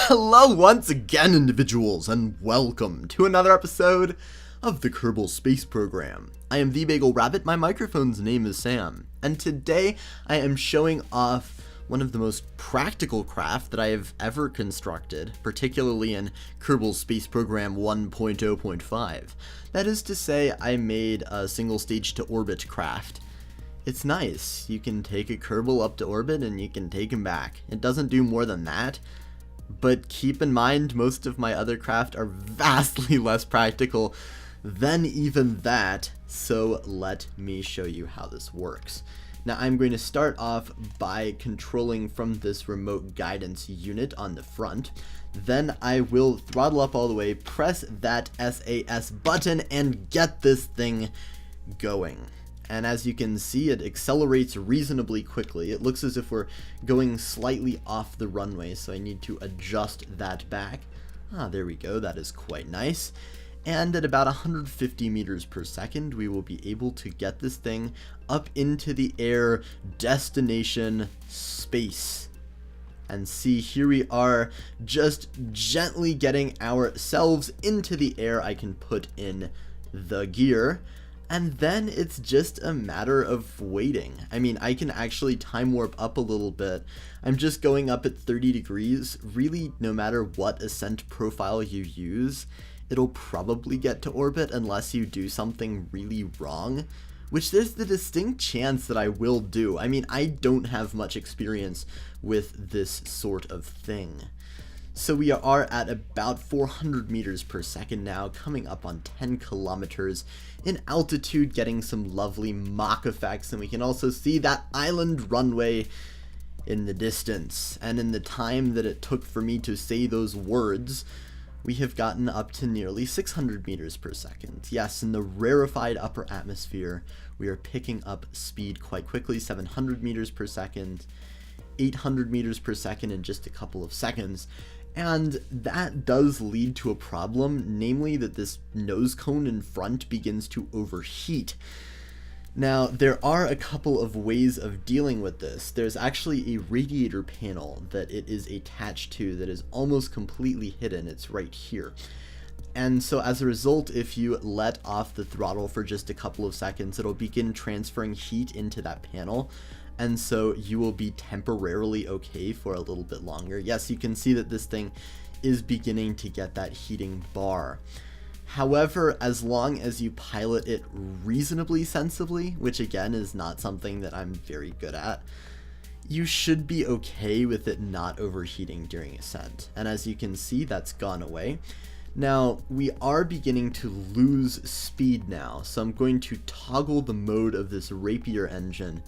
Hello once again, individuals, and welcome to another episode of the Kerbal Space Program. I am the Bagel Rabbit, my microphone's name is Sam, and today I am showing off one of the most practical craft that I have ever constructed, particularly in Kerbal Space Program 1.0.5. That is to say, I made a single stage to orbit craft. It's nice. You can take a Kerbal up to orbit and you can take him back. It doesn't do more than that. But keep in mind, most of my other craft are vastly less practical than even that, so let me show you how this works. Now I'm going to start off by controlling from this remote guidance unit on the front. Then I will throttle up all the way, press that SAS button, and get this thing going. And as you can see, it accelerates reasonably quickly. It looks as if we're going slightly off the runway, so I need to adjust that back. There we go, that is quite nice. And at about 150 meters per second, we will be able to get this thing up into the air, destination space. And see, here we are, just gently getting ourselves into the air. I can put in the gear. And then it's just a matter of waiting. I mean, I can actually time warp up a little bit. I'm just going up at 30 degrees. Really, no matter what ascent profile you use, it'll probably get to orbit unless you do something really wrong, which there's the distinct chance that I will do. I mean, I don't have much experience with this sort of thing. So we are at about 400 meters per second now, coming up on 10 kilometers in altitude, getting some lovely Mach effects, and we can also see that island runway in the distance. And in the time that it took for me to say those words, we have gotten up to nearly 600 meters per second. Yes, in the rarefied upper atmosphere, we are picking up speed quite quickly, 700 meters per second, 800 meters per second in just a couple of seconds. And that does lead to a problem, namely that this nose cone in front begins to overheat. Now, there are a couple of ways of dealing with this. There's actually a radiator panel that it is attached to that is almost completely hidden. It's right here. And so as a result, if you let off the throttle for just a couple of seconds, it'll begin transferring heat into that panel. And so you will be temporarily okay for a little bit longer. Yes, you can see that this thing is beginning to get that heating bar. However, as long as you pilot it reasonably sensibly, which again is not something that I'm very good at, you should be okay with it not overheating during ascent. And as you can see, that's gone away. Now, we are beginning to lose speed now, so I'm going to toggle the mode of this Rapier engine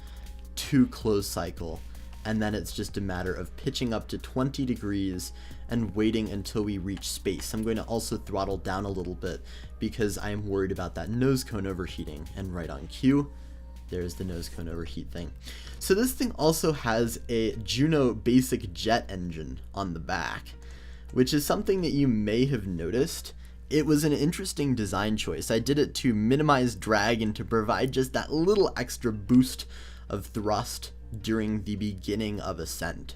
to closed cycle, and then it's just a matter of pitching up to 20 degrees and waiting until we reach space. I'm going to also throttle down a little bit because I am worried about that nose cone overheating, and right on cue, there's the nose cone overheat thing. So this thing also has a Juno basic jet engine on the back, which is something that you may have noticed. It was an interesting design choice. I did it to minimize drag and to provide just that little extra boost of thrust during the beginning of ascent.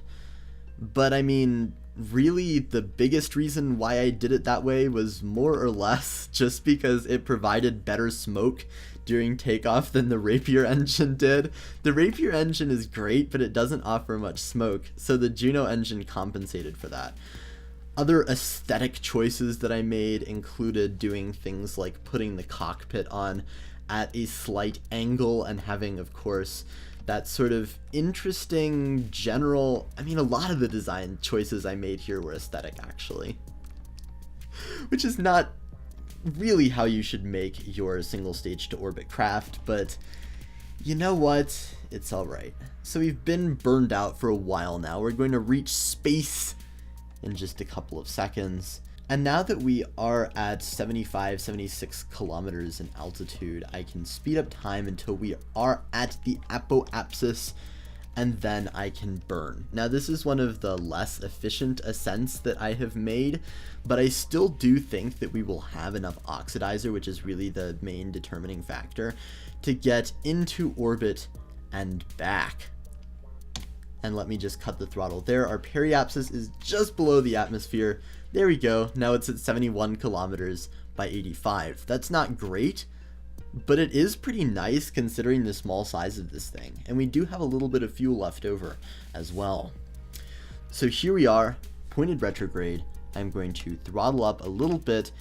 But I mean, really the biggest reason why I did it that way was more or less just because it provided better smoke during takeoff than the Rapier engine did. The Rapier engine is great, but it doesn't offer much smoke, so the Juno engine compensated for that. Other aesthetic choices that I made included doing things like putting the cockpit on at a slight angle and having, of course, that sort of interesting general, I mean, a lot of the design choices I made here were aesthetic, actually. Which is not really how you should make your single stage to orbit craft, but you know what? It's alright. So we've been burned out for a while now. We're going to reach space in just a couple of seconds. And now that we are at 75, 76 kilometers in altitude, I can speed up time until we are at the apoapsis, and then I can burn. Now this is one of the less efficient ascents that I have made, but I still do think that we will have enough oxidizer, which is really the main determining factor, to get into orbit and back. And let me just cut the throttle there. Our periapsis is just below the atmosphere. There we go. Now it's at 71 kilometers by 85. That's not great, but it is pretty nice considering the small size of this thing. And we do have a little bit of fuel left over as well. So here we are, pointed retrograde. I'm going to throttle up a little bit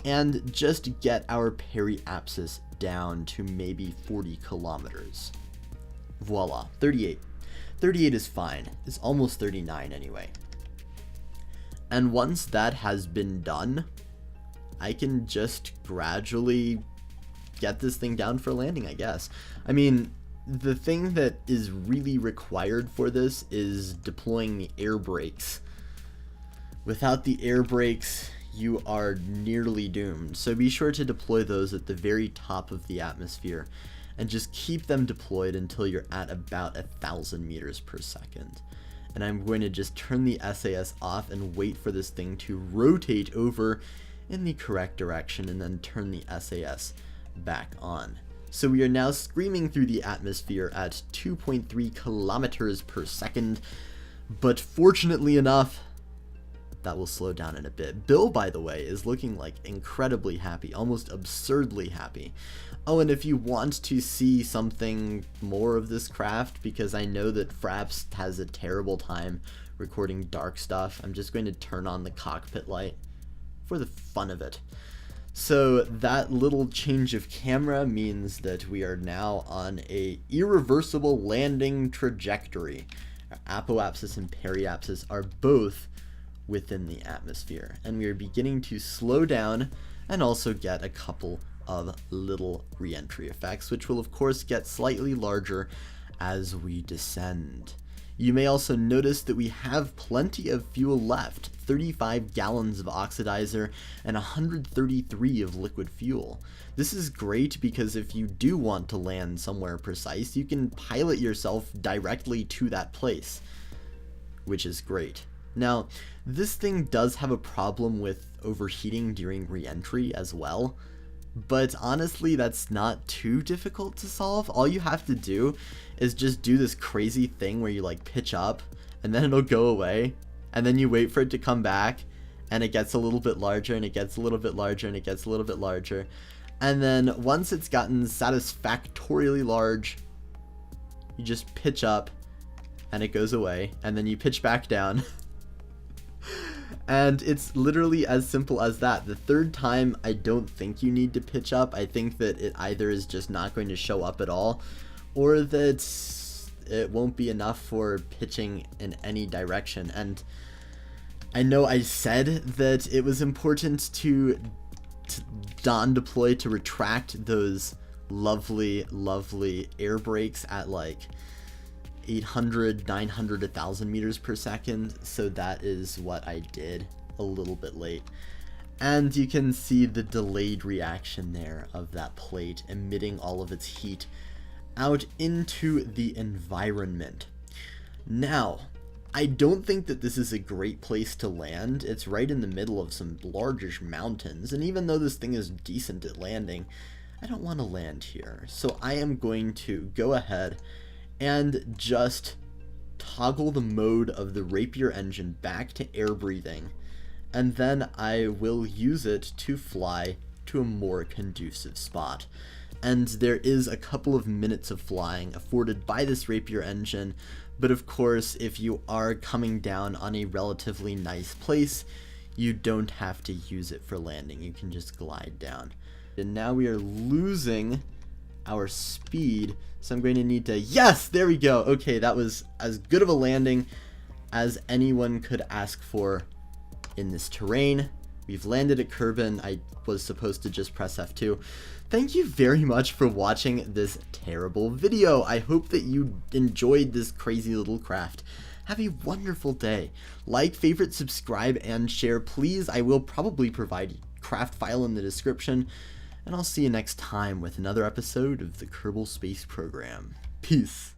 and just get our periapsis down to maybe 40 kilometers. Voila, 38. 38 is fine. It's almost 39 anyway. And once that has been done, I can just gradually get this thing down for landing, I guess. I mean, the thing that is really required for this is deploying the air brakes. Without the air brakes, you are nearly doomed. So be sure to deploy those at the very top of the atmosphere and just keep them deployed until you're at about 1,000 meters per second. And I'm going to just turn the SAS off and wait for this thing to rotate over in the correct direction and then turn the SAS back on. So we are now screaming through the atmosphere at 2.3 kilometers per second, but fortunately enough, that will slow down in a bit. Bill, by the way, is looking like incredibly happy, almost absurdly happy. Oh, and if you want to see something more of this craft, because I know that Fraps has a terrible time recording dark stuff, I'm just going to turn on the cockpit light for the fun of it. So that little change of camera means that we are now on a irreversible landing trajectory. Our apoapsis and periapsis are both within the atmosphere, and we are beginning to slow down and also get a couple of little re-entry effects, which will of course get slightly larger as we descend. You may also notice that we have plenty of fuel left, 35 gallons of oxidizer and 133 of liquid fuel. This is great because if you do want to land somewhere precise, you can pilot yourself directly to that place, which is great. Now, this thing does have a problem with overheating during re-entry as well, but honestly that's not too difficult to solve. All you have to do is just do this crazy thing where you like pitch up and then it'll go away, and then you wait for it to come back and it gets a little bit larger and it gets a little bit larger and it gets a little bit larger, and then once it's gotten satisfactorily large, you just pitch up and it goes away, and then you pitch back down. And it's literally as simple as that. The third time, I don't think you need to pitch up. I think that it either is just not going to show up at all, or that it won't be enough for pitching in any direction. And I know I said that it was important to deploy to retract those lovely, lovely air brakes at like 800, 900, 1,000 meters per second, so that is what I did a little bit late. And you can see the delayed reaction there of that plate emitting all of its heat out into the environment. Now, I don't think that this is a great place to land. It's right in the middle of some largish mountains, and even though this thing is decent at landing, I don't want to land here. So I am going to go ahead and just toggle the mode of the Rapier engine back to air breathing, and then I will use it to fly to a more conducive spot. And there is a couple of minutes of flying afforded by this Rapier engine, but of course if you are coming down on a relatively nice place, you don't have to use it for landing, you can just glide down. And now we are losing our speed, so I'm going to need to, yes, there we go. Okay, that was as good of a landing as anyone could ask for in this terrain. We've landed at Kerbin. I was supposed to just press F2. Thank you very much for watching this terrible video. I hope that you enjoyed this crazy little craft. Have a wonderful day. Like, favorite, subscribe, and share, please. I will probably provide a craft file in the description. And I'll see you next time with another episode of the Kerbal Space Program. Peace.